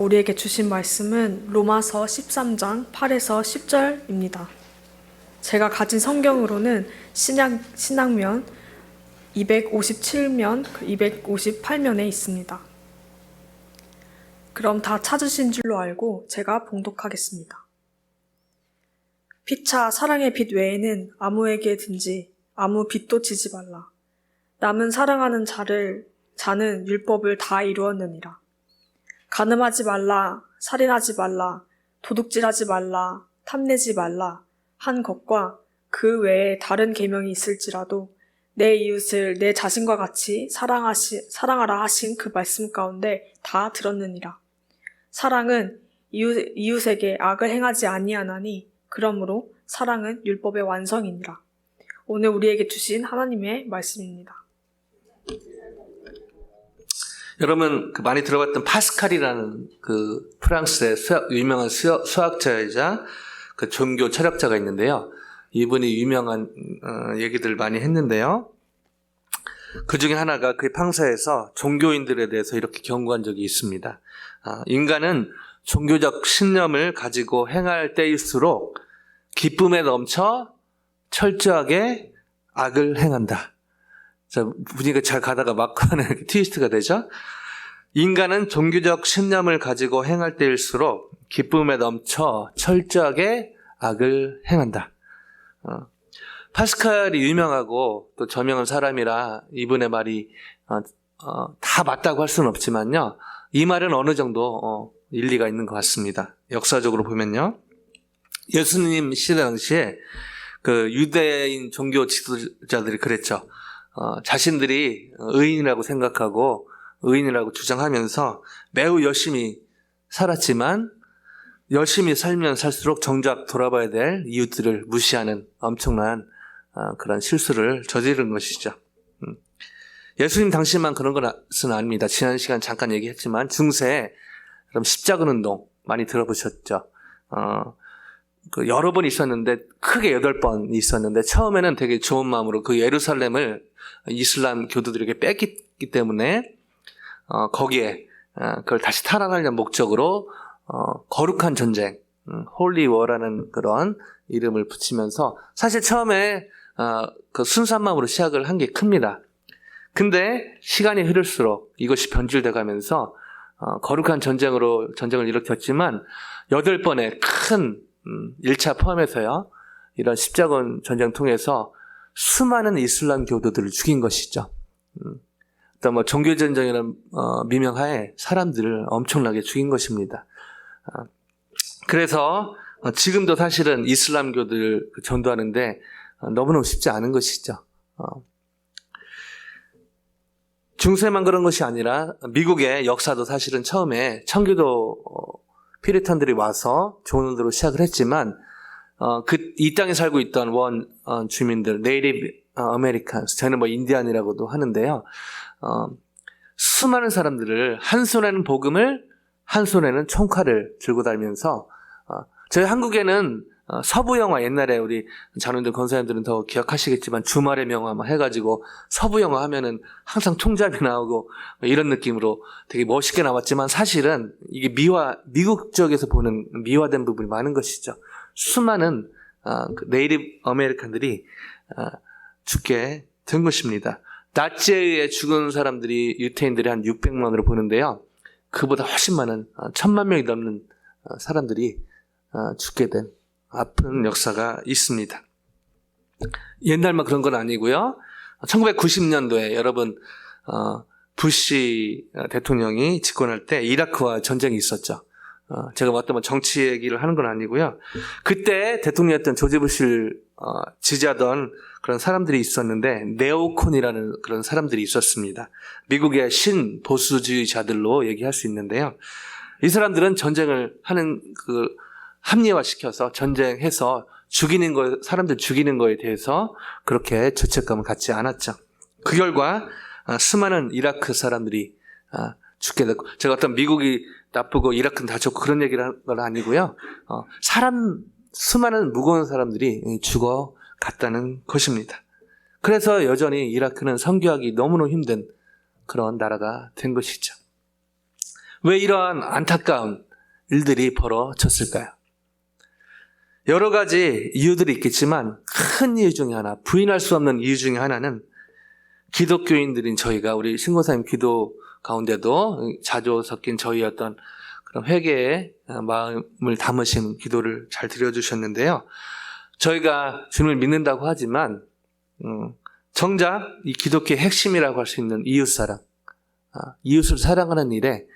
우리에게 주신 말씀은 로마서 13장 8에서 10절입니다. 제가 가진 성경으로는 신약면 257면, 258면에 있습니다. 그럼 다 찾으신 줄로 알고 제가 봉독하겠습니다. 피차 사랑의 빚 외에는 아무에게든지 아무 빚도 지지 말라. 남은 사랑하는 자는 율법을 다 이루었느니라. 간음하지 말라, 살인하지 말라, 도둑질하지 말라, 탐내지 말라 한 것과 그 외에 다른 계명이 있을지라도 내 이웃을 내 자신과 같이 사랑하라 하신 그 말씀 가운데 다 들었느니라. 사랑은 이웃에게 악을 행하지 아니하나니 그러므로 사랑은 율법의 완성이니라. 오늘 우리에게 주신 하나님의 말씀입니다. 여러분 많이 들어봤던 파스칼이라는 그 프랑스의 유명한 수학자이자 그 종교 철학자가 있는데요. 이분이 유명한 얘기들 많이 했는데요. 그 중에 하나가 그의 방사에서 종교인들에 대해서 이렇게 경고한 적이 있습니다. 인간은 종교적 신념을 가지고 행할 때일수록 기쁨에 넘쳐 철저하게 악을 행한다. 자, 분위기가 잘 가다가 막판에 트위스트가 되죠. 인간은 종교적 신념을 가지고 행할 때일수록 기쁨에 넘쳐 철저하게 악을 행한다. 파스칼이 유명하고 또 저명한 사람이라 이분의 말이 다 맞다고 할 수는 없지만요. 이 말은 어느 정도 일리가 있는 것 같습니다. 역사적으로 보면요. 예수님 시대 당시에 그 유대인 종교 지도자들이 그랬죠. 자신들이 의인이라고 생각하고 의인이라고 주장하면서 매우 열심히 살았지만 열심히 살면 살수록 정작 돌아봐야 될 이웃들을 무시하는 엄청난 그런 실수를 저지른 것이죠. 예수님 당시만 그런 것은 아닙니다. 지난 시간 잠깐 얘기했지만 중세에 그럼 십자군 운동 많이 들어보셨죠? 여러 번 있었는데 크게 8번 있었는데 처음에는 되게 좋은 마음으로 그 예루살렘을 이슬람 교도들에게 뺏겼기 때문에 거기에 그걸 다시 탈환하려는 목적으로 거룩한 전쟁, 홀리 워라는 그런 이름을 붙이면서 사실 처음에 그 순수한 마음으로 시작을 한 게 큽니다. 근데 시간이 흐를수록 이것이 변질돼 가면서 거룩한 전쟁을 일으켰지만 8번의 큰 1차 포함해서요. 이런 십자군 전쟁 통해서 수많은 이슬람 교도들을 죽인 것이죠. 또 뭐 종교 전쟁이라는 미명하에 사람들을 엄청나게 죽인 것입니다. 그래서 지금도 사실은 이슬람교들 전도하는데 너무너무 쉽지 않은 것이죠. 중세만 그런 것이 아니라 미국의 역사도 사실은 처음에 청교도 피리턴들이 와서 종교로 시작을 했지만 이 땅에 살고 있던 주민들, 네이티브 아메리칸스, 저는 뭐 인디안이라고도 하는데요. 수많은 사람들을 한 손에는 복음을, 한 손에는 총칼을 들고 다니면서 저희 한국에는 서부 영화 옛날에 우리 자녀들 권사님들은 더 기억하시겠지만 주말의 명화 해가지고 서부 영화 하면은 항상 총잡이 나오고 이런 느낌으로 되게 멋있게 나왔지만 사실은 이게 미국 쪽에서 보는 미화된 부분이 많은 것이죠. 수많은 네이티브 아메리칸들이 죽게 된 것입니다. 나치에 의해 죽은 사람들이 유태인들이 한 600만으로 보는데요. 그보다 훨씬 많은 1000만 명이 넘는 사람들이 죽게 된 아픈 역사가 있습니다. 옛날만 그런 건 아니고요. 1990년도에 여러분 부시 대통령이 집권할 때 이라크와 전쟁이 있었죠. 제가 어떤 정치 얘기를 하는 건 아니고요. 그때 대통령이었던 조지 부시를 지지하던 그런 사람들이 있었는데 네오콘이라는 그런 사람들이 있었습니다. 미국의 신보수주의자들로 얘기할 수 있는데요. 이 사람들은 전쟁을 하는 합리화시켜서 전쟁해서 사람들 죽이는 거에 대해서 그렇게 죄책감을 갖지 않았죠. 그 결과 수많은 이라크 사람들이 죽게 됐고, 제가 어떤 미국이 나쁘고 이라크는 다 좋고 그런 얘기를 하는 건 아니고요. 수많은 무거운 사람들이 죽어갔다는 것입니다. 그래서 여전히 이라크는 선교하기 너무너무 힘든 그런 나라가 된 것이죠. 왜 이러한 안타까운 일들이 벌어졌을까요? 여러 가지 이유들이 있겠지만 큰 이유 중에 하나, 부인할 수 없는 이유 중에 하나는 기독교인들인 저희가, 우리 신고사님 기도 가운데도 자주 섞인 저희 어떤 그런 회개의 마음을 담으신 기도를 잘 드려주셨는데요. 저희가 주님을 믿는다고 하지만 정작 이 기독교의 핵심이라고 할 수 있는 이웃사랑, 이웃을 사랑하는 일에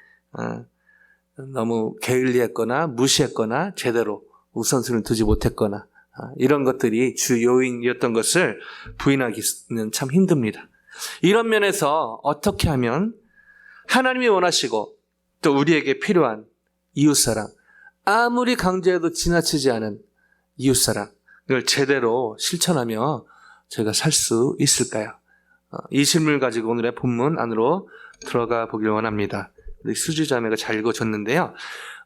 너무 게을리했거나 무시했거나 제대로 우선순위를 두지 못했거나 이런 것들이 주 요인이었던 것을 부인하기는 참 힘듭니다. 이런 면에서 어떻게 하면 하나님이 원하시고 또 우리에게 필요한 이웃사랑, 아무리 강조해도 지나치지 않은 이웃사랑을 제대로 실천하며 저희가 살 수 있을까요? 이 질문을 가지고 오늘의 본문 안으로 들어가 보길 원합니다. 우리 수지자매가 잘 읽어줬는데요.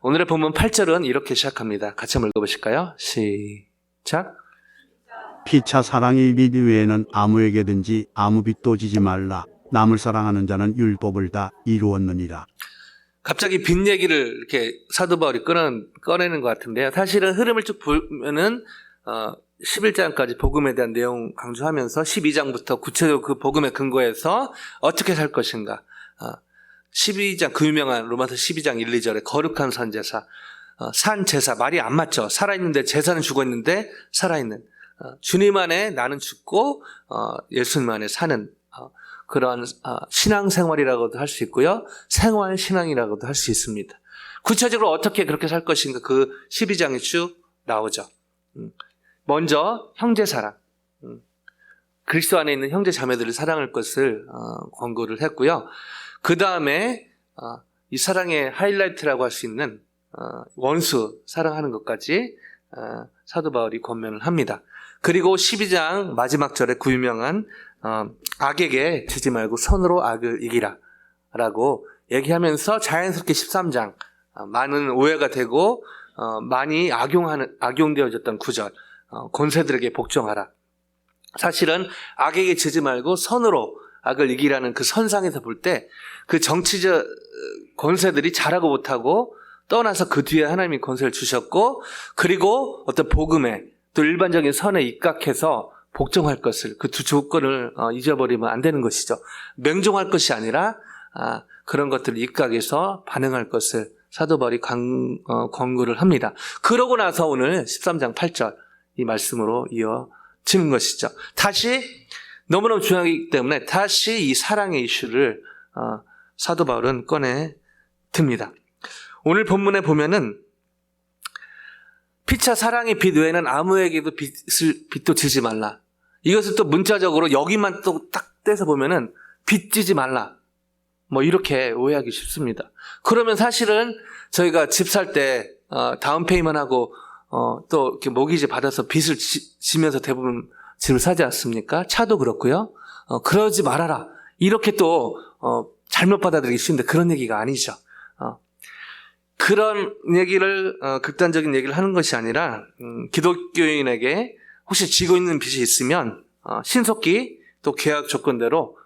오늘의 본문 8절은 이렇게 시작합니다. 같이 한번 읽어보실까요? 시작. 피차 사랑의 빚 외에는 아무에게든지 아무 빚도 지지 말라. 남을 사랑하는 자는 율법을 다 이루었느니라. 갑자기 빚 얘기를 이렇게 사도 바울이 꺼내는 것 같은데요. 사실은 흐름을 쭉 보면은 11장까지 복음에 대한 내용 강조하면서 12장부터 구체적으로 그 복음에 근거해서 어떻게 살 것인가. 12장, 그 유명한 로마서 12장 1, 2절에 거룩한 선제사, 산제사, 말이 안 맞죠. 살아있는데 제사는 죽어있는데 살아있는, 주님 안에 나는 죽고 예수님 안에 사는 그런 신앙생활이라고도 할 수 있고요. 생활신앙이라고도 할 수 있습니다. 구체적으로 어떻게 그렇게 살 것인가, 그 12장이 쭉 나오죠. 먼저 형제사랑, 그리스도 안에 있는 형제 자매들을 사랑할 것을 권고를 했고요. 그 다음에 이 사랑의 하이라이트라고 할 수 있는 원수 사랑하는 것까지 사도 바울이 권면을 합니다. 그리고 12장 마지막 절에 그 유명한 악에게 지지 말고 선으로 악을 이기라 라고 얘기하면서 자연스럽게 13장 많은 오해가 되고 많이 악용되어졌던 구절, 권세들에게 복종하라. 사실은 악에게 지지 말고 선으로 악을 이기라는 그 선상에서 볼 때 그 정치적 권세들이 잘하고 못하고 떠나서 그 뒤에 하나님이 권세를 주셨고, 그리고 어떤 복음에 또 일반적인 선에 입각해서 복종할 것을, 그 두 조건을 잊어버리면 안 되는 것이죠. 맹종할 것이 아니라 그런 것들을 입각해서 반응할 것을 사도 바울이 권고를 합니다. 그러고 나서 오늘 13장 8절 이 말씀으로 이어지는 것이죠. 다시 너무너무 중요하기 때문에 다시 이 사랑의 이슈를 사도 바울은 꺼내 듭니다. 오늘 본문에 보면은 피차 사랑의 빚 외에는 아무에게도 빚도 지지 말라. 이것을 또 문자적으로 여기만 또 딱 떼서 보면은 빚 지지 말라. 뭐 이렇게 오해하기 쉽습니다. 그러면 사실은 저희가 집 살 때 다운 페이먼트하고 또 이렇게 모기지 받아서 빚을 지면서 대부분 집을 사지 않습니까? 차도 그렇고요. 그러지 말아라. 이렇게 또 잘못 받아들이기 쉬운데 그런 얘기가 아니죠. 그런 얘기를 극단적인 얘기를 하는 것이 아니라 기독교인에게 혹시 지고 있는 빚이 있으면 신속히 또 계약 조건대로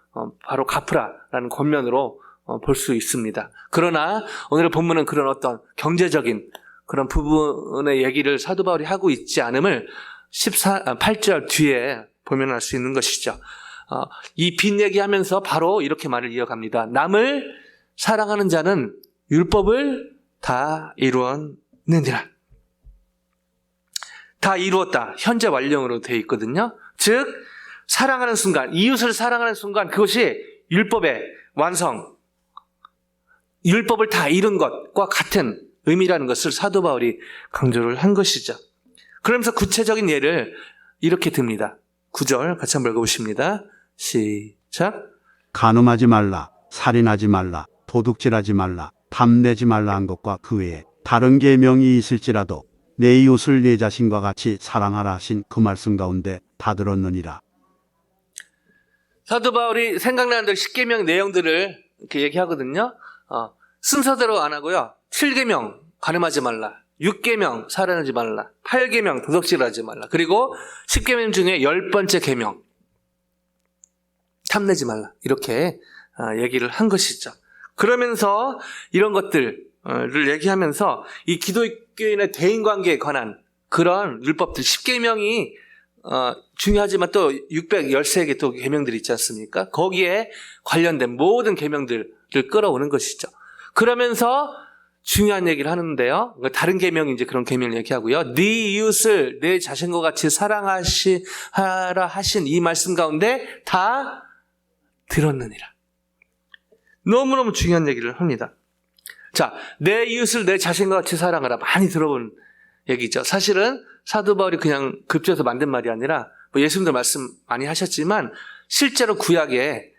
바로 갚으라라는 권면으로 볼 수 있습니다. 그러나 오늘의 본문은 그런 어떤 경제적인 그런 부분의 얘기를 사도 바울이 하고 있지 않음을 8절 뒤에 보면 알 수 있는 것이죠. 이 빚 얘기하면서 바로 이렇게 말을 이어갑니다. 남을 사랑하는 자는 율법을 다 이루었느니라. 다 이루었다. 현재 완령으로 되어 있거든요. 즉 사랑하는 순간, 이웃을 사랑하는 순간 그것이 율법의 완성, 율법을 다 이룬 것과 같은 의미라는 것을 사도 바울이 강조를 한 것이죠. 그러면서 구체적인 예를 이렇게 듭니다. 9절 같이 한번 읽어보십니다. 시작. 간음하지 말라. 살인하지 말라. 도둑질하지 말라. 탐내지 말라 한 것과 그 외에 다른 계명이 있을지라도 내 이웃을 내 자신과 같이 사랑하라 하신 그 말씀 가운데 다 들었느니라. 사도 바울이 생각나는 대로 10계명 내용들을 이렇게 얘기하거든요. 순서대로 안 하고요. 7계명 간음하지 말라, 6계명 살인하지 말라, 8계명 도둑질하지 말라, 그리고 10계명 중에 10번째 계명 탐내지 말라, 이렇게 얘기를 한 것이죠. 그러면서 이런 것들을 얘기하면서 이 기독교인의 대인관계에 관한 그런 율법들 10계명이 중요하지만 또 613개 또 계명들이 있지 않습니까? 거기에 관련된 모든 계명들을 끌어오는 것이죠. 그러면서 중요한 얘기를 하는데요. 다른 계명이 이제 그런 계명을 얘기하고요. 네 이웃을 내 자신과 같이 사랑하라 하신 이 말씀 가운데 다 들었느니라. 너무너무 중요한 얘기를 합니다. 자, 내 이웃을 내 자신과 같이 사랑하라. 많이 들어본 얘기죠. 사실은 사도 바울이 그냥 급조해서 만든 말이 아니라 예수님도 말씀 많이 하셨지만 실제로 구약에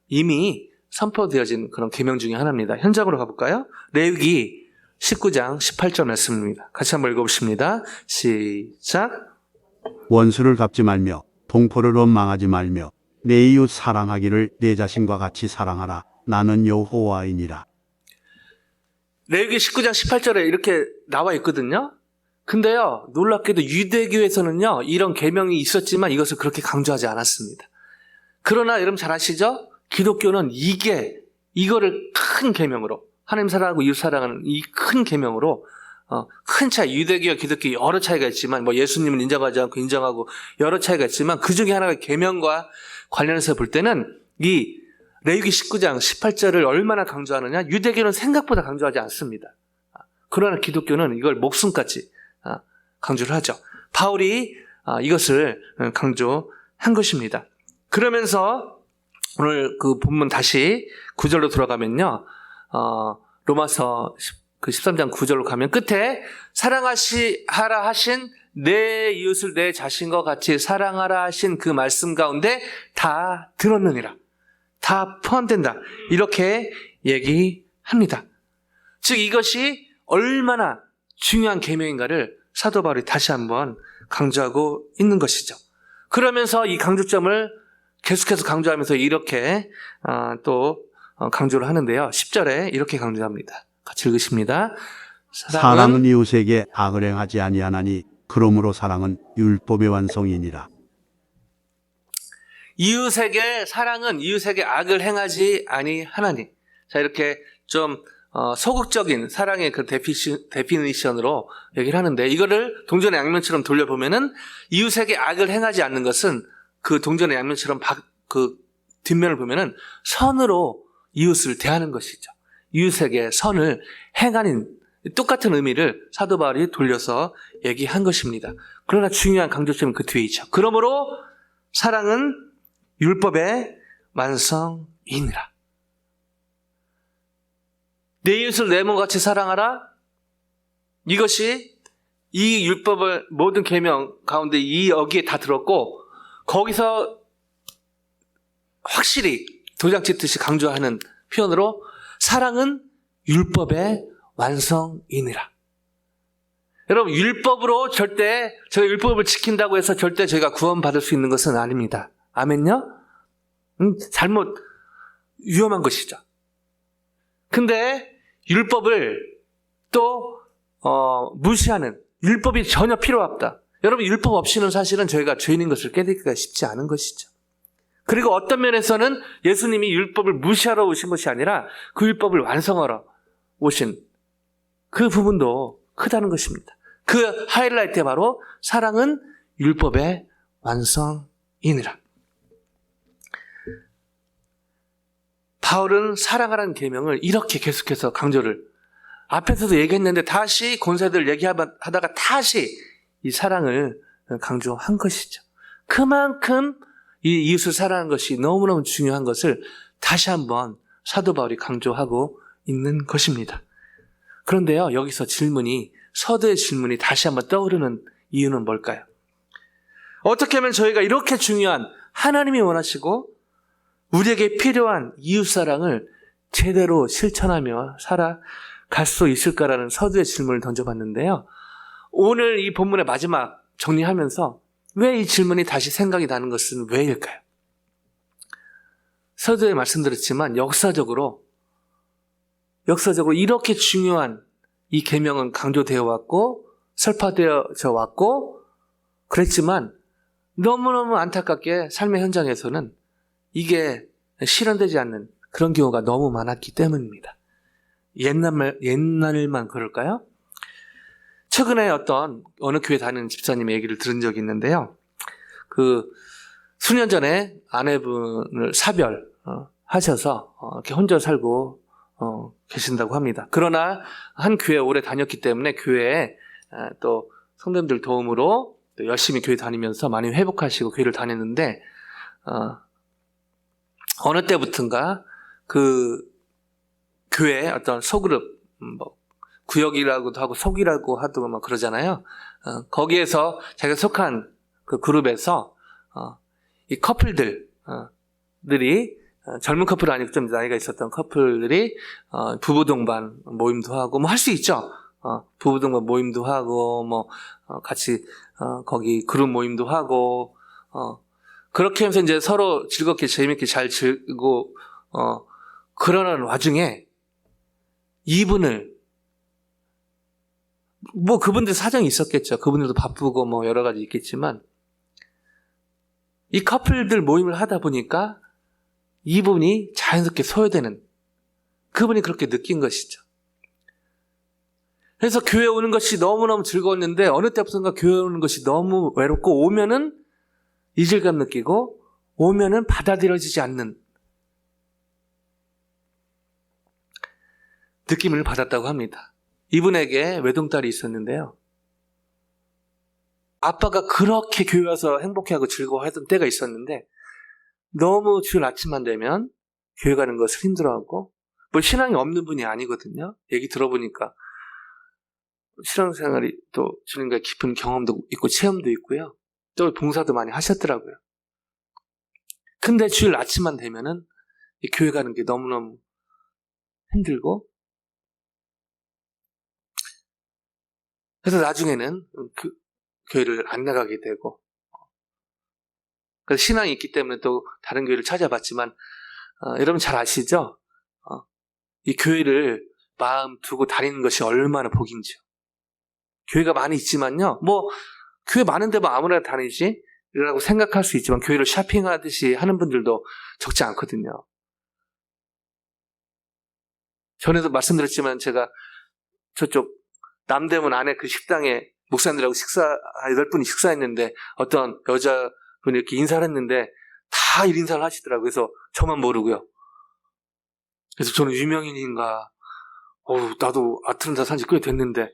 이미 선포되어진 그런 계명 중에 하나입니다. 현장으로 가볼까요? 레위기 19장 18절 말씀입니다. 같이 한번 읽어보십니다. 시작. 원수를 갚지 말며 동포를 원망하지 말며 내 이웃 사랑하기를 내 자신과 같이 사랑하라. 나는 여호와이니라. 레위기 19장 18절에 이렇게 나와 있거든요. 근데요, 놀랍게도 유대교에서는요, 이런 계명이 있었지만 이것을 그렇게 강조하지 않았습니다. 그러나 여러분 잘 아시죠? 기독교는 이거를 큰 계명으로, 하나님 사랑하고 이웃 사랑하는 이 큰 계명으로 큰 차이, 유대교와 기독교 여러 차이가 있지만 예수님은 인정하지 않고 인정하고 여러 차이가 있지만 그 중에 하나가 계명과 관련해서 볼 때는 이 레위기 19장 18절을 얼마나 강조하느냐? 유대교는 생각보다 강조하지 않습니다. 그러나 기독교는 이걸 목숨같이 강조를 하죠. 바울이 이것을 강조한 것입니다. 그러면서 오늘 그 본문 다시 9절로 돌아가면요. 로마서 그 13장 9절로 가면 끝에 사랑하라 하신 내 이웃을 내 자신과 같이 사랑하라 하신 그 말씀 가운데 다 들었느니라. 다 포함된다. 이렇게 얘기합니다. 즉 이것이 얼마나 중요한 계명인가를 사도 바울이 다시 한번 강조하고 있는 것이죠. 그러면서 이 강조점을 계속해서 강조하면서 이렇게 또 강조를 하는데요. 10절에 이렇게 강조합니다. 같이 읽으십니다. 사랑은 이웃에게 악을 행하지 아니하나니 그러므로 사랑은 율법의 완성이니라. 사랑은 이웃에게 악을 행하지 아니하나니. 자, 이렇게 좀 소극적인 사랑의 그 데피니션으로 얘기를 하는데 이거를 동전의 양면처럼 돌려보면은 이웃에게 악을 행하지 않는 것은 그 동전의 양면처럼 그 뒷면을 보면은 선으로 이웃을 대하는 것이죠. 이웃에게 선을 행하는 똑같은 의미를 사도 바울이 돌려서 얘기한 것입니다. 그러나 중요한 강조점은 그 뒤에 있죠. 그러므로 사랑은 율법의 완성이니라. 내 이웃을 내 몸같이 사랑하라. 이것이 이 율법을 모든 계명 가운데 여기에 다 들었고 거기서 확실히 도장 찍듯이 강조하는 표현으로 사랑은 율법의 완성이니라. 여러분 율법으로 절대 저희 율법을 지킨다고 해서 절대 저희가 구원받을 수 있는 것은 아닙니다. 아멘요? 잘못 위험한 것이죠. 근데 율법을 또 무시하는 율법이 전혀 필요 없다. 여러분 율법 없이는 사실은 저희가 죄인인 것을 깨닫기가 쉽지 않은 것이죠. 그리고 어떤 면에서는 예수님이 율법을 무시하러 오신 것이 아니라 그 율법을 완성하러 오신 그 부분도 크다는 것입니다. 그 하이라이트에 바로 사랑은 율법의 완성이니라. 바울은 사랑하라는 계명을 이렇게 계속해서 강조를 앞에서도 얘기했는데 다시 권사들 얘기하다가 다시 이 사랑을 강조한 것이죠. 그만큼 이 이웃을 사랑하는 것이 너무너무 중요한 것을 다시 한번 사도 바울이 강조하고 있는 것입니다. 그런데요, 여기서 서두의 질문이 다시 한번 떠오르는 이유는 뭘까요? 어떻게 하면 저희가 이렇게 중요한 하나님이 원하시고 우리에게 필요한 이웃사랑을 제대로 실천하며 살아갈 수 있을까라는 서두의 질문을 던져봤는데요. 오늘 이 본문의 마지막 정리하면서 왜 이 질문이 다시 생각이 나는 것은 왜일까요? 서두에 말씀드렸지만 역사적으로 이렇게 중요한 이 계명은 강조되어 왔고 설파되어져 왔고 그랬지만 너무너무 안타깝게 삶의 현장에서는 이게 실현되지 않는 그런 경우가 너무 많았기 때문입니다. 옛날만 그럴까요? 최근에 어느 교회 다니는 집사님의 얘기를 들은 적이 있는데요. 수년 전에 아내분을 하셔서 이렇게 혼자 살고 계신다고 합니다. 그러나 한 교회 오래 다녔기 때문에 교회에 또 성도님들 도움으로 또 열심히 교회 다니면서 많이 회복하시고 교회를 다녔는데 어느 때부턴가 그 교회에 어떤 소그룹, 구역이라고도 하고 속이라고 하고 막 그러잖아요. 거기에서 자기가 속한 그 그룹에서 이 커플들이 젊은 커플 아니고 좀 나이가 있었던 커플들이 부부 동반 모임도 하고 뭐 할 수 있죠. 부부 동반 모임도 하고 같이 거기 그룹 모임도 하고 그렇게 하면서 이제 서로 즐겁게 재밌게 잘 즐기고 그러는 와중에 이분을 그분들 사정이 있었겠죠. 그분들도 바쁘고 여러 가지 있겠지만 이 커플들 모임을 하다 보니까 이분이 자연스럽게 소외되는 그분이 그렇게 느낀 것이죠. 그래서 교회 오는 것이 너무너무 즐거웠는데 어느 때부터인가 교회 오는 것이 너무 외롭고 오면은 이질감 느끼고 오면은 받아들여지지 않는 느낌을 받았다고 합니다. 이분에게 외동딸이 있었는데요. 아빠가 그렇게 교회 와서 행복해하고 즐거워하던 때가 있었는데 너무 주일 아침만 되면 교회 가는 것을 힘들어하고 신앙이 없는 분이 아니거든요. 얘기 들어보니까 신앙생활이 또 주님과의 깊은 경험도 있고 체험도 있고요. 또 봉사도 많이 하셨더라고요. 근데 주일 아침만 되면은 이 교회 가는 게 너무너무 힘들고 그래서 나중에는 교회를 안 나가게 되고 그래서 신앙이 있기 때문에 또 다른 교회를 찾아봤지만 여러분 잘 아시죠? 이 교회를 마음 두고 다니는 것이 얼마나 복인지요. 교회가 많이 있지만요. 교회 많은데 아무나 다니지? 라고 생각할 수 있지만 교회를 쇼핑하듯이 하는 분들도 적지 않거든요. 전에도 말씀드렸지만 제가 저쪽 남대문 안에 그 식당에 목사님들하고 8분이 식사했는데 어떤 여자분이 이렇게 인사를 했는데 다 1인사를 하시더라고요. 그래서 저만 모르고요. 그래서 저는 유명인인가, 나도 아틀란타 산지 꽤 됐는데,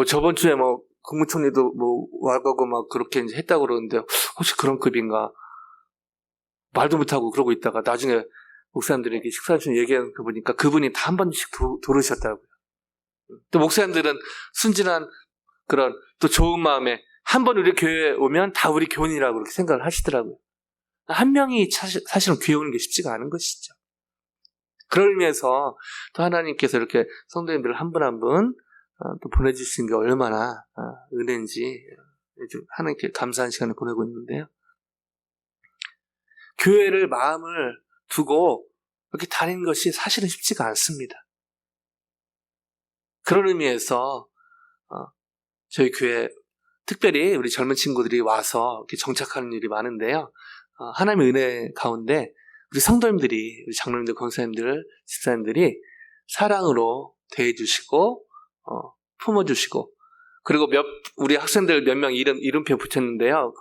저번 주에 국무총리도 와가고 그렇게 이제 했다고 그러는데, 혹시 그런 급인가? 말도 못하고 그러고 있다가 나중에 목사님들에게 식사하시는 얘기하는 거 보니까 그분이 다 한 번씩 돌으셨더라고요. 또 목사님들은 순진한 그런 또 좋은 마음에 한 번 우리 교회에 오면 다 우리 교인이라고 그렇게 생각을 하시더라고요. 한 명이 사실은 교회 오는 게 쉽지가 않은 것이죠. 그런 의미에서 또 하나님께서 이렇게 성도님들을 한 분 한 분 또 보내주신 게 얼마나 은혜인지 하나님께 감사한 시간을 보내고 있는데요. 교회를 마음을 두고 이렇게 다니는 것이 사실은 쉽지가 않습니다. 그런 의미에서 저희 교회 특별히 우리 젊은 친구들이 와서 이렇게 정착하는 일이 많은데요. 하나님의 은혜 가운데 우리 성도님들이, 우리 장로님들, 권사님들, 집사님들이 사랑으로 대해주시고 품어주시고 그리고 우리 학생들 몇 명 이름표 붙였는데요.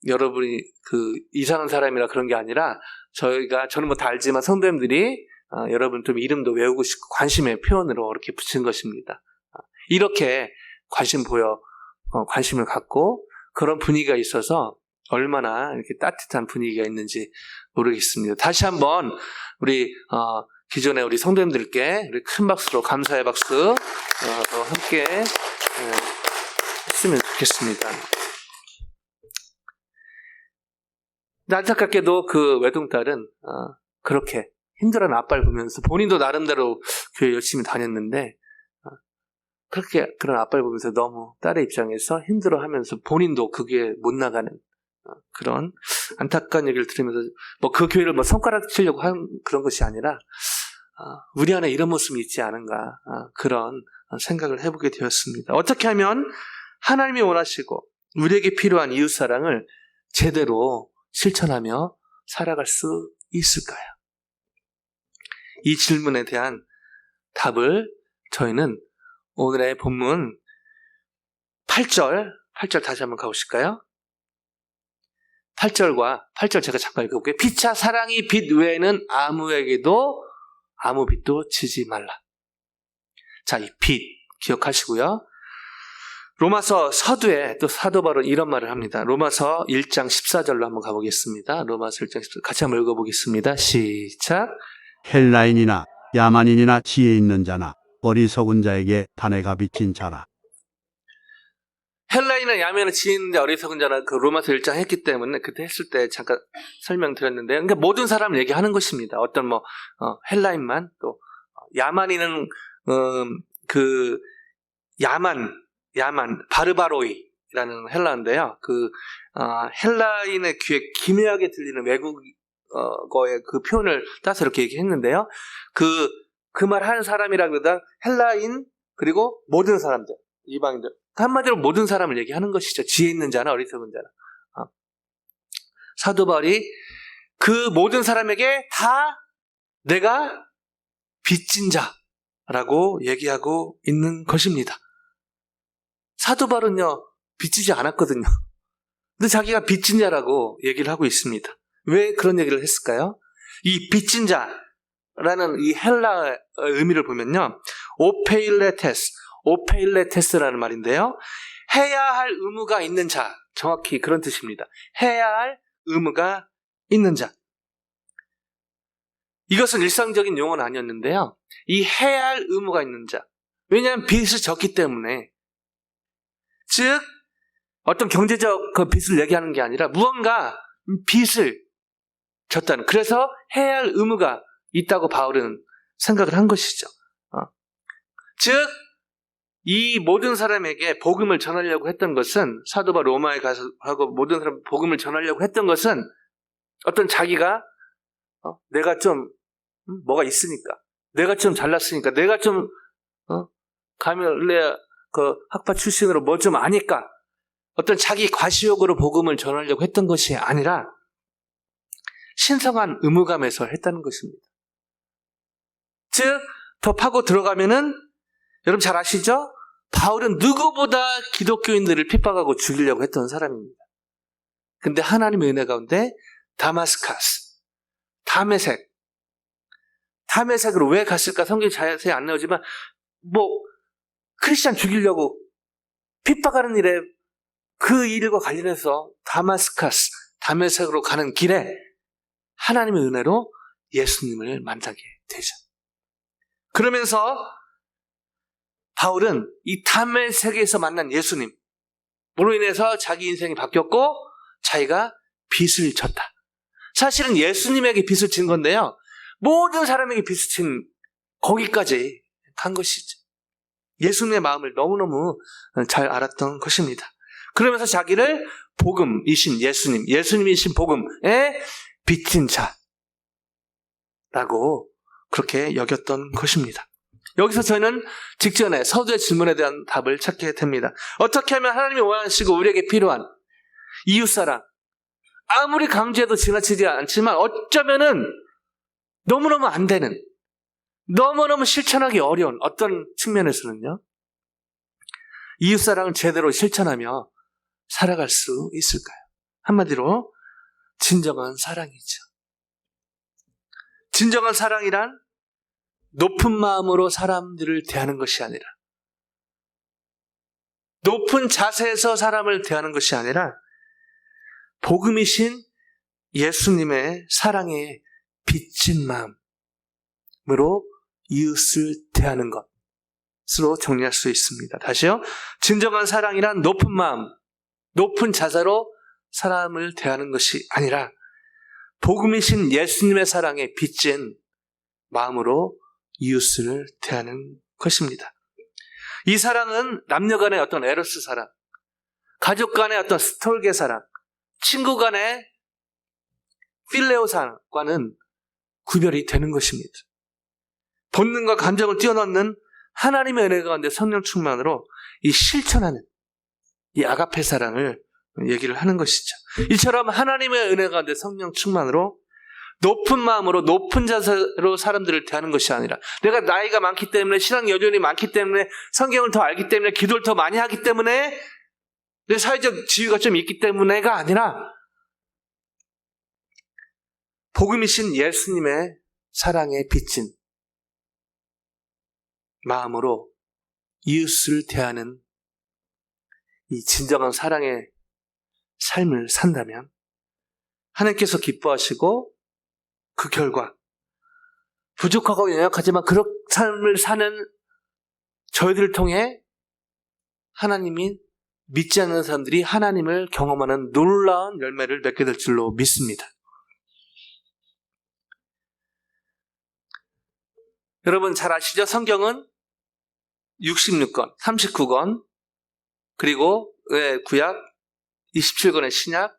여러분이 이상한 사람이라 그런 게 아니라 저는 다 알지만 성도님들이 여러분 좀 이름도 외우고 싶고 관심의 표현으로 이렇게 붙인 것입니다. 이렇게 관심을 갖고 그런 분위기가 있어서 얼마나 이렇게 따뜻한 분위기가 있는지 모르겠습니다. 다시 한번 우리 기존에 우리 성도님들께 우리 큰 박수로 감사의 박수 함께 했으면 좋겠습니다. 안타깝게도 그 외동딸은 그렇게 힘들어하는 아빠를 보면서 본인도 나름대로 교회 열심히 다녔는데 그렇게 그런 아빠를 보면서 너무 딸의 입장에서 힘들어하면서 본인도 그게 못 나가는 그런 안타까운 얘기를 들으면서 그 교회를 손가락 치려고 한 그런 것이 아니라 우리 안에 이런 모습이 있지 않은가 그런 생각을 해보게 되었습니다. 어떻게 하면 하나님이 원하시고 우리에게 필요한 이웃사랑을 제대로 실천하며 살아갈 수 있을까요? 이 질문에 대한 답을 저희는 오늘의 본문 8절 다시 한번 가보실까요? 8절 제가 잠깐 읽어볼게요. 피차 사랑이 빛 외에는 아무에게도 아무 빛도 지지 말라. 자, 이 빛 기억하시고요. 로마서 서두에 또 사도 바울은 이런 말을 합니다. 로마서 1장 14절로 한번 가보겠습니다. 로마서 1장 14절 같이 한번 읽어보겠습니다. 시작. 헬라인이나 야만인이나 지혜 있는 자나 어리석은 자에게 단회가 비친 자라. 헬라인은 야면은 지혜 있는 자 어리석은 자나 그 로마서 1장 했기 때문에 그때 했을 때 잠깐 설명드렸는데요. 그러니까 모든 사람을 얘기하는 것입니다. 어떤 헬라인만 또 야만인은 그 야만 바르바로이라는 헬라인데요. 헬라인의 귀에 기묘하게 들리는 외국어의 그 표현을 따서 이렇게 얘기했는데요. 그 말 하는 사람이라 그러다 헬라인 그리고 모든 사람들, 이방인들. 한마디로 모든 사람을 얘기하는 것이죠. 지혜 있는 자나 어리석은 자나. 사도 바울이 그 모든 사람에게 다 내가 빚진 자라고 얘기하고 있는 것입니다. 사도 바울은요, 빚지지 않았거든요. 근데 자기가 빚진 자라고 얘기를 하고 있습니다. 왜 그런 얘기를 했을까요? 이 빚진 자라는 이 헬라 의미를 보면요, 오페일레테스라는 말인데요. 해야 할 의무가 있는 자, 정확히 그런 뜻입니다. 해야 할 의무가 있는 자. 이것은 일상적인 용어는 아니었는데요. 이 해야 할 의무가 있는 자. 왜냐하면 빚을 졌기 때문에. 즉 어떤 경제적 그 빚을 얘기하는 게 아니라 무언가 빚을 졌다는, 그래서 해야 할 의무가 있다고 바울은 생각을 한 것이죠. 즉 이 모든 사람에게 복음을 전하려고 했던 것은, 사도 바울 로마에 가서 하고 모든 사람 복음을 전하려고 했던 것은 어떤 자기가 내가 좀 뭐가 있으니까, 내가 좀 잘났으니까, 내가 좀 가멜레아 그 학파 출신으로 뭐 좀 아니까, 어떤 자기 과시욕으로 복음을 전하려고 했던 것이 아니라 신성한 의무감에서 했다는 것입니다. 즉 더 파고 들어가면은 여러분 잘 아시죠? 바울은 누구보다 기독교인들을 핍박하고 죽이려고 했던 사람입니다. 근데 하나님의 은혜 가운데 다메섹으로 왜 갔을까 성경이 자세히 안 나오지만 크리스찬 죽이려고 핍박하는 일에 그 일과 관련해서 다메섹으로 가는 길에 하나님의 은혜로 예수님을 만나게 되죠. 그러면서 바울은 이 다메섹에서 만난 예수님으로 인해서 자기 인생이 바뀌었고 자기가 빚을 졌다. 사실은 예수님에게 빚을 진 건데요, 모든 사람에게 빚을 진 거기까지 간 것이죠. 예수님의 마음을 너무너무 잘 알았던 것입니다. 그러면서 자기를 복음이신 예수님이신 복음에 빚진 자라고 그렇게 여겼던 것입니다. 여기서 저희는 직전에 서두의 질문에 대한 답을 찾게 됩니다. 어떻게 하면 하나님이 원하시고 우리에게 필요한 이웃사랑, 아무리 강조해도 지나치지 않지만 어쩌면은 너무너무 안 되는, 너무너무 실천하기 어려운 어떤 측면에서는요, 이웃사랑을 제대로 실천하며 살아갈 수 있을까요? 한마디로 진정한 사랑이죠. 진정한 사랑이란 높은 마음으로 사람들을 대하는 것이 아니라, 높은 자세에서 사람을 대하는 것이 아니라 복음이신 예수님의 사랑에 빚진 마음으로 이웃을 대하는 것으로 정리할 수 있습니다. 다시요. 진정한 사랑이란 높은 마음, 높은 자세로 사람을 대하는 것이 아니라 복음이신 예수님의 사랑에 빚진 마음으로 이웃을 대하는 것입니다. 이 사랑은 남녀 간의 어떤 에로스 사랑, 가족 간의 어떤 스톨게 사랑, 친구 간의 필레오 사랑과는 구별이 되는 것입니다. 본능과 감정을 뛰어넘는 하나님의 은혜 가운데 성령 충만으로 이 실천하는 이 아가페 사랑을 얘기를 하는 것이죠. 이처럼 하나님의 은혜 가운데 성령 충만으로 높은 마음으로 높은 자세로 사람들을 대하는 것이 아니라 내가 나이가 많기 때문에 신앙 여전히 많기 때문에 성경을 더 알기 때문에 기도를 더 많이 하기 때문에 내 사회적 지위가 좀 있기 때문에가 아니라 복음이신 예수님의 사랑에 비친 마음으로 이웃을 대하는 이 진정한 사랑의 삶을 산다면 하나님께서 기뻐하시고 그 결과 부족하고 연약하지만 그런 삶을 사는 저희들을 통해 하나님이 믿지 않는 사람들이 하나님을 경험하는 놀라운 열매를 맺게 될 줄로 믿습니다. 여러분 잘 아시죠? 성경은 66권, 39권, 그리고 구약 27권의 신약,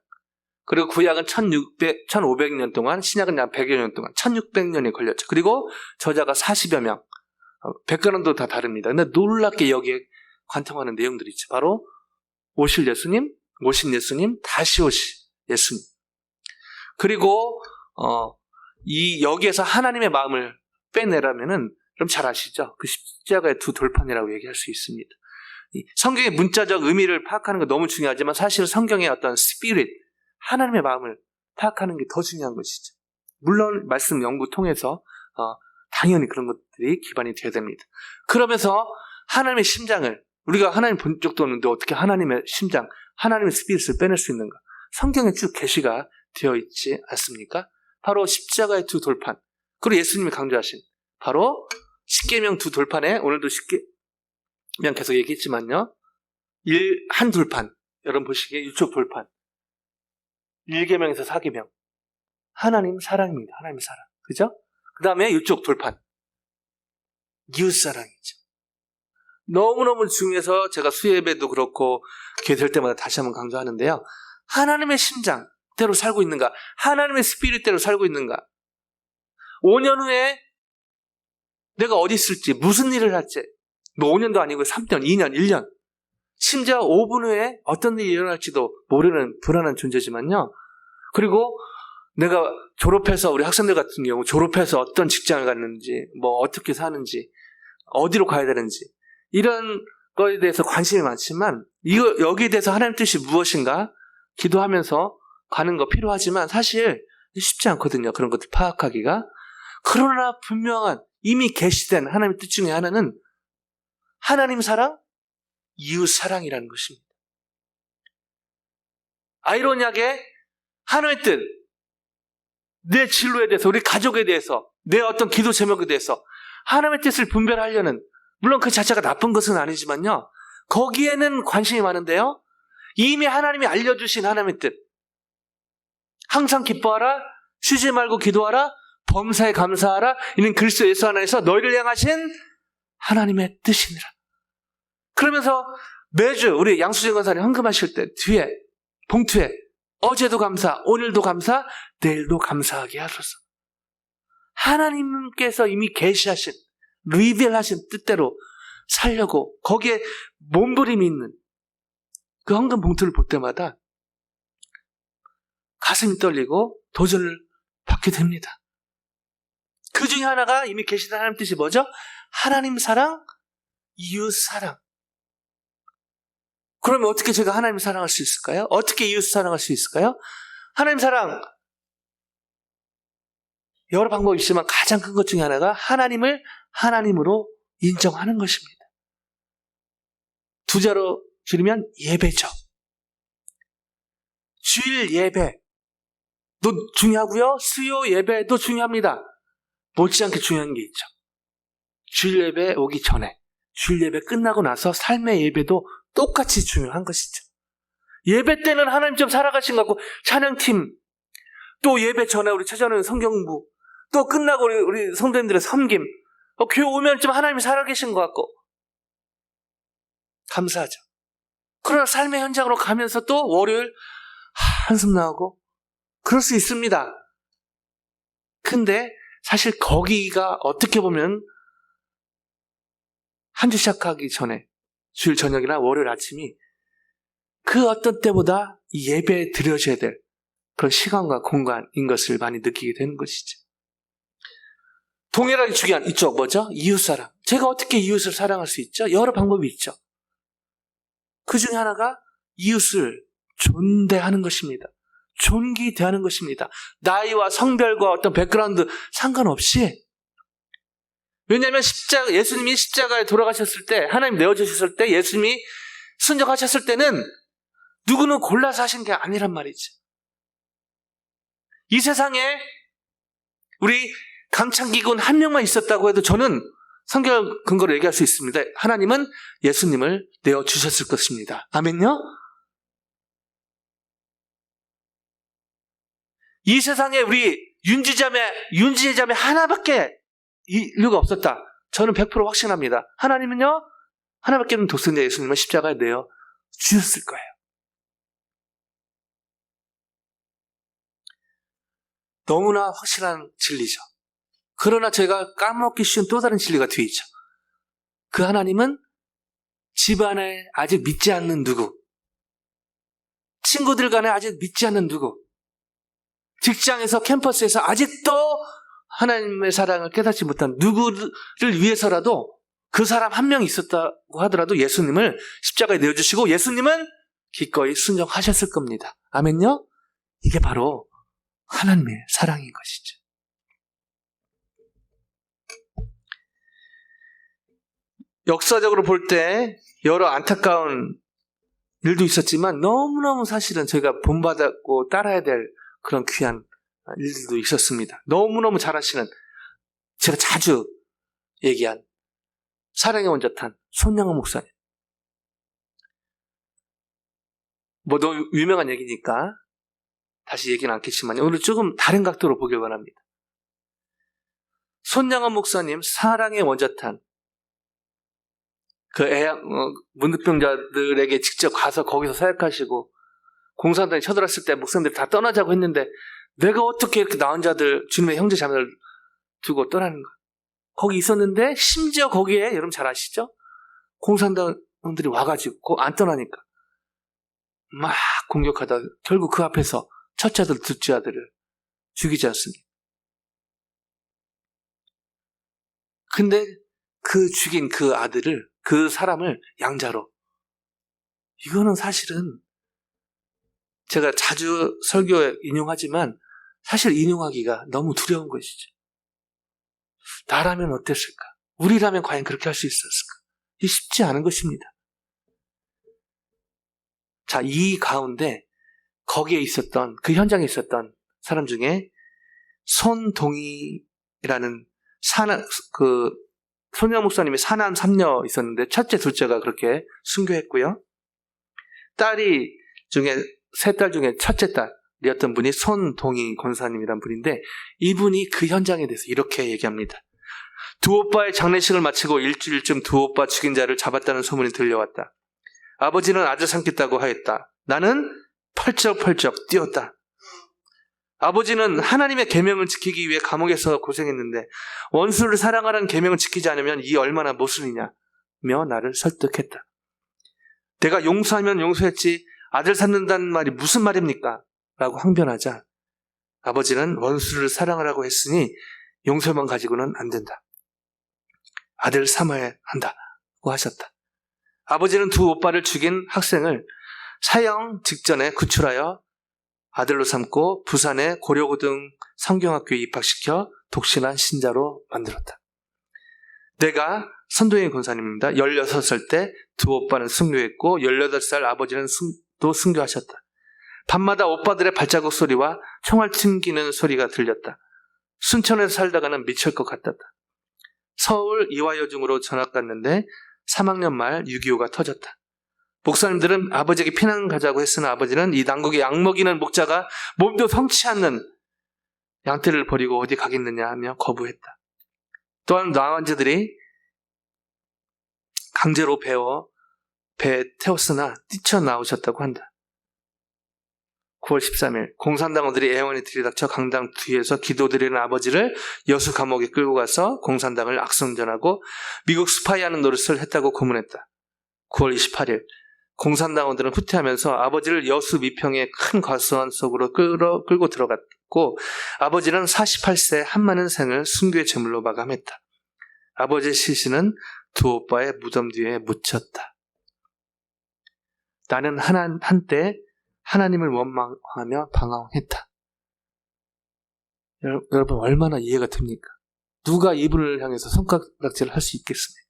그리고 구약은 1500년 동안, 신약은 약 100여 년 동안, 1600년이 걸렸죠. 그리고 저자가 40여 명, 백과론도 다 다릅니다. 근데 놀랍게 여기에 관통하는 내용들이 있죠. 바로 오실 예수님, 오신 예수님, 다시 오실 예수님. 그리고 여기에서 하나님의 마음을 빼내라면은 그럼 잘 아시죠? 그 십자가의 두 돌판이라고 얘기할 수 있습니다. 성경의 문자적 의미를 파악하는 거 너무 중요하지만 사실 성경의 어떤 스피릿, 하나님의 마음을 파악하는 게 더 중요한 것이죠. 물론 말씀 연구 통해서 당연히 그런 것들이 기반이 되어야 됩니다. 그러면서 하나님의 심장을 우리가 하나님 본 적도 없는데 어떻게 하나님의 심장, 하나님의 스피릿을 빼낼 수 있는가? 성경에 쭉 계시가 되어 있지 않습니까? 바로 십자가의 두 돌판, 그리고 예수님이 강조하신 바로 십계명 두 돌판에 오늘도 십계명 계속 얘기했지만요. 한 돌판, 여러분 보시기에 이쪽 돌판 1계명에서 4계명 하나님 사랑입니다. 하나님의 사랑, 그죠? 그 다음에 이쪽 돌판 이웃사랑이죠. 너무너무 중요해서 제가 수예배도 그렇고 기회 될 때마다 다시 한번 강조하는데요. 하나님의 심장대로 살고 있는가? 하나님의 스피릿대로 살고 있는가? 5년 후에 내가 어디 있을지, 무슨 일을 할지, 뭐 5년도 아니고 3년, 2년, 1년, 심지어 5분 후에 어떤 일이 일어날지도 모르는 불안한 존재지만요. 그리고 내가 졸업해서, 우리 학생들 같은 경우 졸업해서 어떤 직장을 갔는지, 뭐 어떻게 사는지, 어디로 가야 되는지, 이런 거에 대해서 관심이 많지만 여기에 대해서 하나님 뜻이 무엇인가 기도하면서 가는 거 필요하지만 사실 쉽지 않거든요. 그런 것들 파악하기가. 그러나 분명한 이미 계시된 하나님의 뜻 중에 하나는 하나님 사랑, 이웃 사랑이라는 것입니다. 아이러니하게 하나님의 뜻, 내 진로에 대해서, 우리 가족에 대해서, 내 어떤 기도 제목에 대해서 하나님의 뜻을 분별하려는, 물론 그 자체가 나쁜 것은 아니지만요, 거기에는 관심이 많은데요, 이미 하나님이 알려주신 하나님의 뜻, 항상 기뻐하라, 쉬지 말고 기도하라, 범사에 감사하라, 이는 그리스도 예수 안에서 너희를 향하신 하나님의 뜻이니라. 그러면서 매주 우리 양수진 권사님 헌금하실 때 뒤에 봉투에 어제도 감사, 오늘도 감사, 내일도 감사하게 하소서. 하나님께서 이미 계시하신, 리빌하신 뜻대로 살려고 거기에 몸부림이 있는 그 헌금 봉투를 볼 때마다 가슴이 떨리고 도전을 받게 됩니다. 그 중에 하나가 이미 계시된 하나님 뜻이 뭐죠? 하나님 사랑, 이웃 사랑. 그러면 어떻게 제가 하나님 사랑할 수 있을까요? 어떻게 이웃 사랑할 수 있을까요? 하나님 사랑, 여러 방법이 있지만 가장 큰 것 중에 하나가 하나님을 하나님으로 인정하는 것입니다. 두 자로 줄이면 예배죠. 주일 예배도 중요하고요. 수요 예배도 중요합니다. 못지않게 중요한 게 있죠. 주일 예배 오기 전에, 주일 예배 끝나고 나서 삶의 예배도 똑같이 중요한 것이죠. 예배 때는 하나님 좀 살아가신 것 같고, 찬양팀, 또 예배 전에 우리 찾아오는 성경부, 또 끝나고 우리 성도님들의 섬김, 교회 오면 좀 하나님이 살아계신 것 같고 감사하죠. 그러나 삶의 현장으로 가면서 또 월요일 한숨 나오고 그럴 수 있습니다. 근데 사실 거기가 어떻게 보면 한 주 시작하기 전에 주일 저녁이나 월요일 아침이 그 어떤 때보다 이 예배에 드려져야 될 그런 시간과 공간인 것을 많이 느끼게 되는 것이죠. 동일하게 중요한 이쪽 뭐죠? 이웃사랑. 제가 어떻게 이웃을 사랑할 수 있죠? 여러 방법이 있죠. 그 중에 하나가 이웃을 존대하는 것입니다. 존귀 대하는 것입니다. 나이와 성별과 어떤 백그라운드 상관없이. 왜냐하면 예수님이 십자가에 돌아가셨을 때, 하나님 내어주셨을 때, 예수님이 순종하셨을 때는 누구는 골라서 하신 게 아니란 말이지. 이 세상에 우리 강창기군 한 명만 있었다고 해도 저는 성경 근거로 얘기할 수 있습니다. 하나님은 예수님을 내어주셨을 것입니다. 아멘요? 이 세상에 우리 윤지자매 하나밖에 인류가 없었다. 저는 100% 확신합니다. 하나님은요, 하나밖에 없는 독생자 예수님을 십자가에 내어 주셨을 거예요. 너무나 확실한 진리죠. 그러나 제가 까먹기 쉬운 또 다른 진리가 뒤에 있죠. 그 하나님은 집안에 아직 믿지 않는 누구, 친구들 간에 아직 믿지 않는 누구, 직장에서 캠퍼스에서 아직도 하나님의 사랑을 깨닫지 못한 누구를 위해서라도 그 사람 한 명 있었다고 하더라도 예수님을 십자가에 내어주시고 예수님은 기꺼이 순종하셨을 겁니다. 아멘요? 이게 바로 하나님의 사랑인 것이죠. 역사적으로 볼 때 여러 안타까운 일도 있었지만 너무너무 사실은 저희가 본받았고 따라야 될 그런 귀한 일들도 있었습니다. 너무너무 잘하시는, 제가 자주 얘기한 사랑의 원자탄 손양원 목사님. 뭐 너무 유명한 얘기니까 다시 얘기는 않겠지만 오늘 조금 다른 각도로 보길 원합니다. 손양원 목사님 사랑의 원자탄, 그 문득병자들에게 직접 가서 거기서 사역하시고 공산당이 쳐들었을 때 목사님들이 다 떠나자고 했는데 내가 어떻게 이렇게 나은 자들, 주님의 형제 자매를 두고 떠나는가. 거기 있었는데 심지어 거기에 여러분 잘 아시죠? 공산당들이 와가지고 안 떠나니까 막 공격하다 결국 그 앞에서 첫째 아들, 둘째 아들을 죽이지 않습니까? 근데 그 죽인 그 아들을, 그 사람을 양자로, 이거는 사실은 제가 자주 설교에 인용하지만 사실 인용하기가 너무 두려운 것이죠. 나라면 어땠을까? 우리라면 과연 그렇게 할 수 있었을까? 이게 쉽지 않은 것입니다. 자, 이 가운데 거기에 있었던, 그 현장에 있었던 사람 중에 손동희라는 손양 목사님의 사남 3녀 있었는데 첫째, 둘째가 그렇게 순교했고요. 딸이 중에 세 딸 중에 첫째 딸이었던 분이 손동희 권사님이란 분인데 이분이 그 현장에 대해서 이렇게 얘기합니다. 두 오빠의 장례식을 마치고 일주일쯤 두 오빠 죽인 자를 잡았다는 소문이 들려왔다. 아버지는 아들 삼겠다고 하였다. 나는 펄쩍펄쩍 뛰었다. 아버지는 하나님의 계명을 지키기 위해 감옥에서 고생했는데 원수를 사랑하라는 계명을 지키지 않으면 이 얼마나 모순이냐며 나를 설득했다. 내가 용서하면 용서했지 아들 삼는다는 말이 무슨 말입니까? 라고 항변하자 아버지는 원수를 사랑하라고 했으니 용서만 가지고는 안 된다. 아들 삼아야 한다고 하셨다. 아버지는 두 오빠를 죽인 학생을 사형 직전에 구출하여 아들로 삼고 부산의 고려고등 성경학교에 입학시켜 독신한 신자로 만들었다. 내가 선동희 권사님입니다. 16살 때 두 오빠는 순교했고 18살 아버지는 또 순교하셨다. 밤마다 오빠들의 발자국 소리와 총알 튕기는 소리가 들렸다. 순천에서 살다가는 미칠 것 같았다. 서울 이화여중으로 전학 갔는데 3학년 말 6.25가 터졌다. 목사님들은 아버지에게 피난 가자고 했으나 아버지는 이 난국에 약먹이는 목자가 몸도 성치 않는 양떼를 버리고 어디 가겠느냐 하며 거부했다. 또한 나환자들이 강제로 배에 태웠으나 뛰쳐나오셨다고 한다. 9월 13일 공산당원들이 애원에 들이닥쳐 강당 뒤에서 기도드리는 아버지를 여수 감옥에 끌고 가서 공산당을 악성전하고 미국 스파이하는 노릇을 했다고 고문했다. 9월 28일 공산당원들은 후퇴하면서 아버지를 여수 미평의 큰 과수원 속으로 끌고 들어갔고 아버지는 48세 한많은 생을 순교의 제물로 마감했다. 아버지의 시신은 두 오빠의 무덤 뒤에 묻혔다. 나는 한때 하나님을 원망하며 방황했다. 여러분 얼마나 이해가 됩니까? 누가 이분을 향해서 손가락질을 할 수 있겠습니까?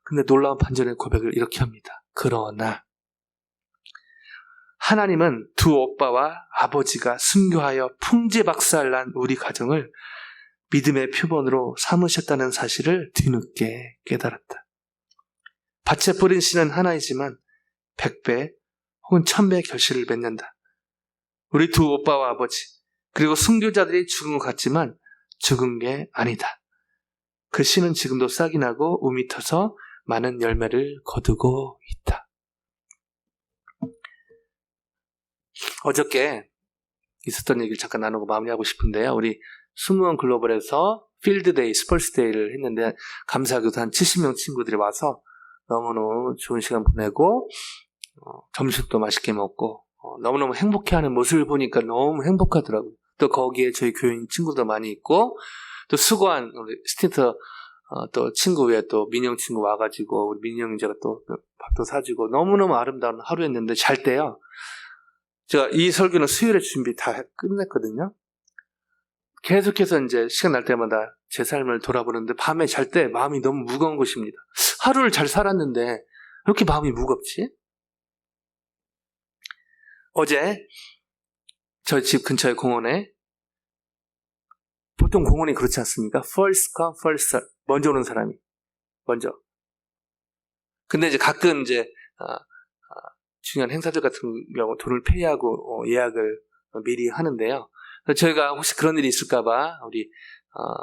근데 놀라운 반전의 고백을 이렇게 합니다. 그러나 하나님은 두 오빠와 아버지가 순교하여 풍지박살난 우리 가정을 믿음의 표본으로 삼으셨다는 사실을 뒤늦게 깨달았다. 밭에 뿌린 씨는 하나이지만 100배 혹은 1000배의 결실을 맺는다. 우리 두 오빠와 아버지 그리고 순교자들이 죽은 것 같지만 죽은 게 아니다. 그 씨는 지금도 싹이 나고 움이 터서 많은 열매를 거두고 있다. 어저께 있었던 얘기를 잠깐 나누고 마무리하고 싶은데요. 우리 승무원 글로벌에서 필드데이, 스펄스데이를 했는데 감사하게도 한 70명 친구들이 와서 너무너무 좋은 시간 보내고 점심도 맛있게 먹고 너무너무 행복해하는 모습을 보니까 너무 행복하더라고요. 또 거기에 저희 교인 친구도 많이 있고 또 수고한 우리 스틴트 또 친구 외에 또 민영 친구 와가지고 우리 민영 이제가 또 밥도 사주고 너무너무 아름다운 하루였는데 잘 때요. 제가 이 설교는 수요일에 준비 다 끝냈거든요. 계속해서 이제 시간 날 때마다 제 삶을 돌아보는데 밤에 잘 때 마음이 너무 무거운 것입니다. 하루를 잘 살았는데 왜 이렇게 마음이 무겁지? 어제 저희 집 근처의 공원에 보통 공원이 그렇지 않습니까? First come, first serve. 먼저 오는 사람이 먼저. 근데 이제 가끔 이제 중요한 행사들 같은 경우 돈을 페이하고 예약을 미리 하는데요. 저희가 혹시 그런 일이 있을까봐 우리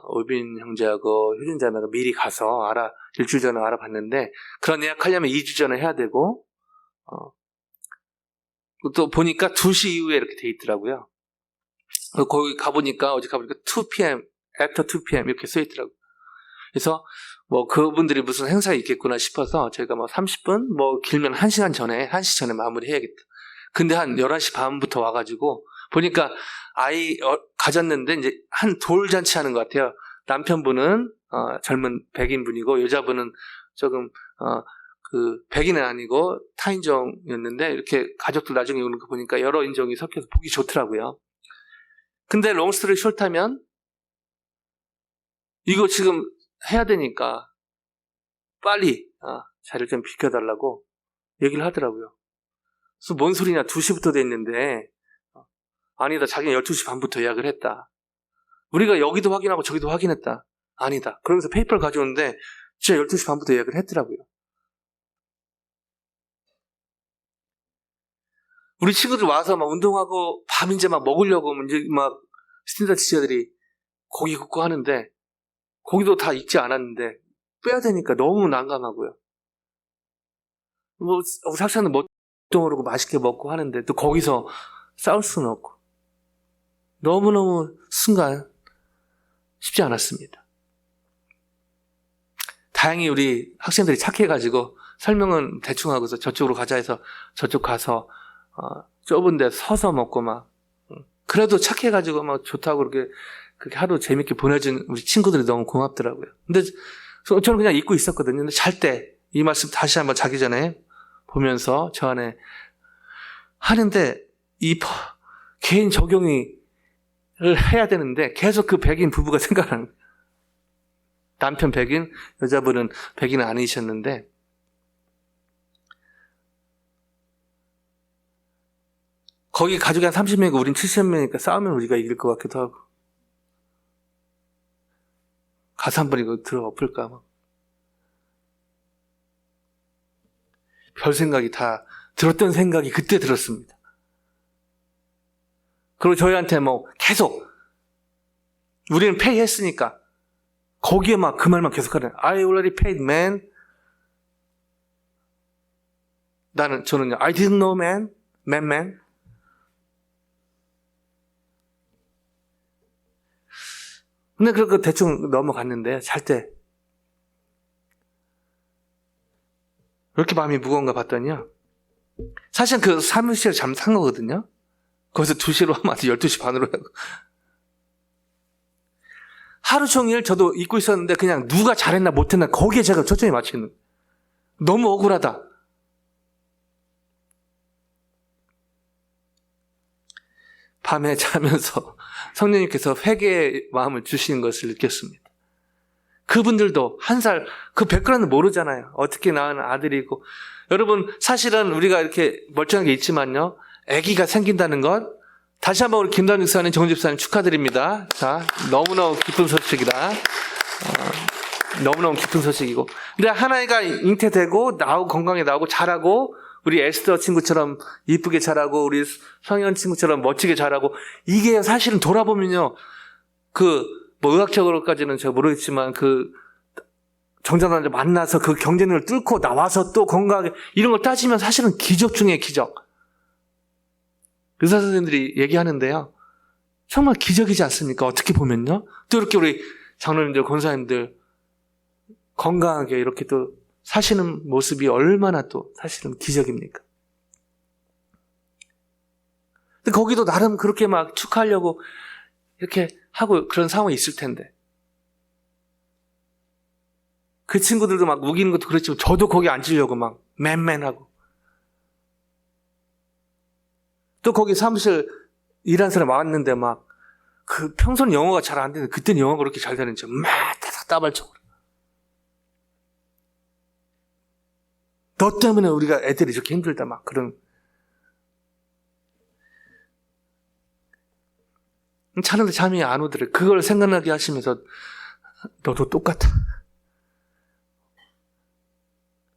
오빈 형제하고 효진 자매가 미리 가서 일주일 전에 알아봤는데 그런 예약하려면 2주 전에 해야 되고 또 보니까 2시 이후에 이렇게 돼 있더라고요. 거기 어제 가보니까 2pm, after 2pm 이렇게 써 있더라고요. 그래서 뭐 그분들이 무슨 행사가 있겠구나 싶어서 저희가 뭐 30분, 뭐 길면 1시간 전에, 1시 전에 마무리해야겠다. 근데 한 11시 반부터 와가지고 보니까 아이 가졌는데 이제 한 돌잔치 하는 것 같아요. 남편분은 젊은 백인분이고 여자분은 조금 그 백인은 아니고 타인종이었는데 이렇게 가족들 나중에 오는 거 보니까 여러 인종이 섞여서 보기 좋더라고요. 근데 롱스토리 숏하면 이거 지금 해야 되니까 빨리 자리를 좀 비켜달라고 얘기를 하더라고요. 그래서 뭔 소리냐 2시부터 돼 있는데 아니다 자기는 12시 반부터 예약을 했다. 우리가 여기도 확인하고 저기도 확인했다. 아니다. 그러면서 페이퍼를 가져오는데 진짜 12시 반부터 예약을 했더라고요. 우리 친구들 와서 막 운동하고 밥 이제 막 먹으려고 이제 막 스탠다드 지자들이 고기 굽고 하는데 고기도 다 익지 않았는데 빼야 되니까 너무 난감하고요. 뭐 사실은 뭣도 모르고 맛있게 먹고 하는데 또 거기서 싸울 수는 없고 너무너무 순간 쉽지 않았습니다. 다행히 우리 학생들이 착해가지고 설명은 대충 하고서 저쪽으로 가자 해서 저쪽 가서 좁은 데 서서 먹고 막 그래도 착해가지고 막 좋다고 그렇게 하루 재밌게 보내준 우리 친구들이 너무 고맙더라고요. 근데 저는 그냥 잊고 있었거든요. 근데 잘 때 이 말씀 다시 한번 자기 전에 보면서 저 안에 하는데 이 개인 적용을 해야 되는데 계속 그 백인 부부가 생각나는 거예요. 남편 백인, 여자분은 백인은 아니셨는데 거기 가족이 한 30명이고 우린 70명이니까 싸우면 우리가 이길 것 같기도 하고 가서 한번 이거 들어엎을까 막 별 생각이 다 들었던 생각이 그때 들었습니다. 그리고 저희한테 뭐 계속 우리는 페이 했으니까 거기에 막 그 말만 계속 하는 I already paid man 저는요 I didn't know man 근데 그거 대충 넘어갔는데 잘 때 왜 이렇게 마음이 무거운가 봤더니요. 사실 그 사무실에 잠 산 거거든요. 거기서 2시로 하면 12시 반으로 하고. 하루 종일 저도 잊고 있었는데 그냥 누가 잘했나 못했나 거기에 제가 초점이 맞추는. 너무 억울하다. 밤에 자면서 성령님께서 회개의 마음을 주시는 것을 느꼈습니다. 그분들도 1살, 그 백그라운드 모르잖아요. 어떻게 낳은 아들이고. 여러분, 사실은 우리가 이렇게 멀쩡하게 있지만요. 아기가 생긴다는 것, 다시 한번 우리 김단 집사님, 정은 집사님 축하드립니다. 자, 너무너무 기쁜 소식이다. 너무너무 기쁜 소식이고. 근데 하나이가 잉태되고, 건강히 나오고, 자라고, 우리 에스더 친구처럼 이쁘게 자라고, 우리 성현 친구처럼 멋지게 자라고, 이게 사실은 돌아보면요. 의학적으로까지는 제가 모르겠지만, 정자남자 만나서 그 경쟁을 뚫고 나와서 또 건강하게, 이런 걸 따지면 사실은 기적 중에 기적. 의사 선생님들이 얘기하는데요. 정말 기적이지 않습니까? 어떻게 보면요. 또 이렇게 우리 장로님들, 권사님들 건강하게 이렇게 또 사시는 모습이 얼마나 또 사실은 기적입니까? 근데 거기도 나름 그렇게 막 축하하려고 이렇게 하고 그런 상황이 있을 텐데. 그 친구들도 막 우기는 것도 그렇지만 저도 거기 앉으려고 막 맨맨하고. 또 거기 사무실 일하는 사람 왔는데 막 평소는 영어가 잘 안 되는데 그때는 영어가 그렇게 잘 되는지 막 따발적으로. 너 때문에 우리가 애들이 이렇게 힘들다 막 그런. 자는데 잠이 안 오더래. 그걸 생각나게 하시면서 너도 똑같아.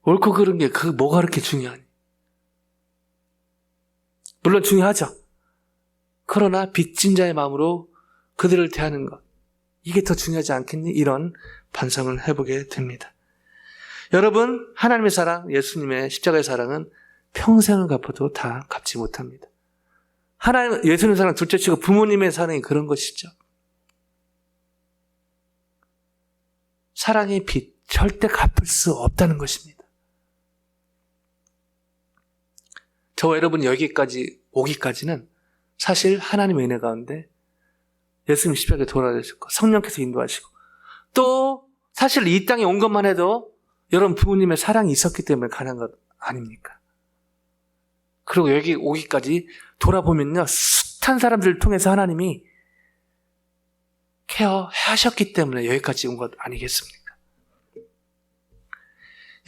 옳고 그른 게 뭐가 그렇게 중요하니? 물론 중요하죠. 그러나 빚진 자의 마음으로 그들을 대하는 것. 이게 더 중요하지 않겠니? 이런 반성을 해보게 됩니다. 여러분, 하나님의 사랑, 예수님의 십자가의 사랑은 평생을 갚아도 다 갚지 못합니다. 예수님의 사랑 둘째치고 부모님의 사랑이 그런 것이죠. 사랑의 빚, 절대 갚을 수 없다는 것입니다. 저와 여러분이 여기까지 오기까지는 사실 하나님의 은혜 가운데 예수님 십자가에 돌아가셨고 성령께서 인도하시고 또 사실 이 땅에 온 것만 해도 여러분 부모님의 사랑이 있었기 때문에 가능한 것 아닙니까? 그리고 여기 오기까지 돌아보면요. 숱한 사람들을 통해서 하나님이 케어하셨기 때문에 여기까지 온 것 아니겠습니까?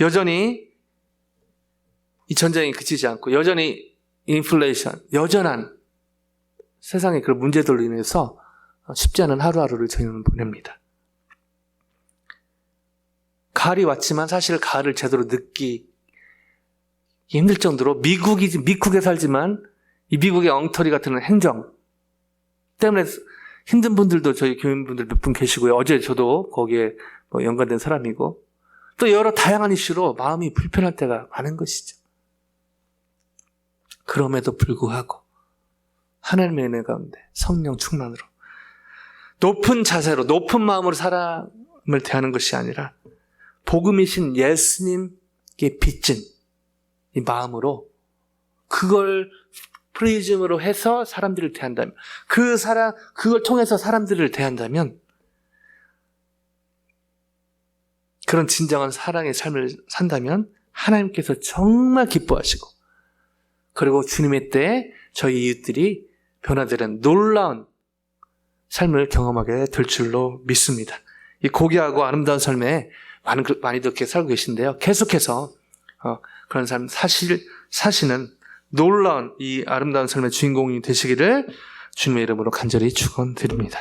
여전히 이 전쟁이 그치지 않고 여전히 인플레이션, 여전한 세상의 그런 문제들로 인해서 쉽지 않은 하루하루를 저희는 보냅니다. 가을이 왔지만 사실 가을을 제대로 느끼기 힘들 정도로 미국에 살지만 이 미국의 엉터리 같은 행정 때문에 힘든 분들도 저희 교인분들 몇 분 계시고요. 어제 저도 거기에 연관된 사람이고 또 여러 다양한 이슈로 마음이 불편할 때가 많은 것이죠. 그럼에도 불구하고 하나님의 은혜 가운데 성령 충만으로 높은 자세로 높은 마음으로 사람을 대하는 것이 아니라 복음이신 예수님께 빚진 이 마음으로 그걸 프리즘으로 해서 사람들을 대한다면 그걸 통해서 사람들을 대한다면 그런 진정한 사랑의 삶을 산다면 하나님께서 정말 기뻐하시고 그리고 주님의 때에 저희 이웃들이 변화되는 놀라운 삶을 경험하게 될 줄로 믿습니다. 이 고귀하고 아름다운 삶에 많이들 그렇게 살고 계신데요. 계속해서 그런 삶 사시는 놀라운 이 아름다운 삶의 주인공이 되시기를 주님의 이름으로 간절히 축원드립니다.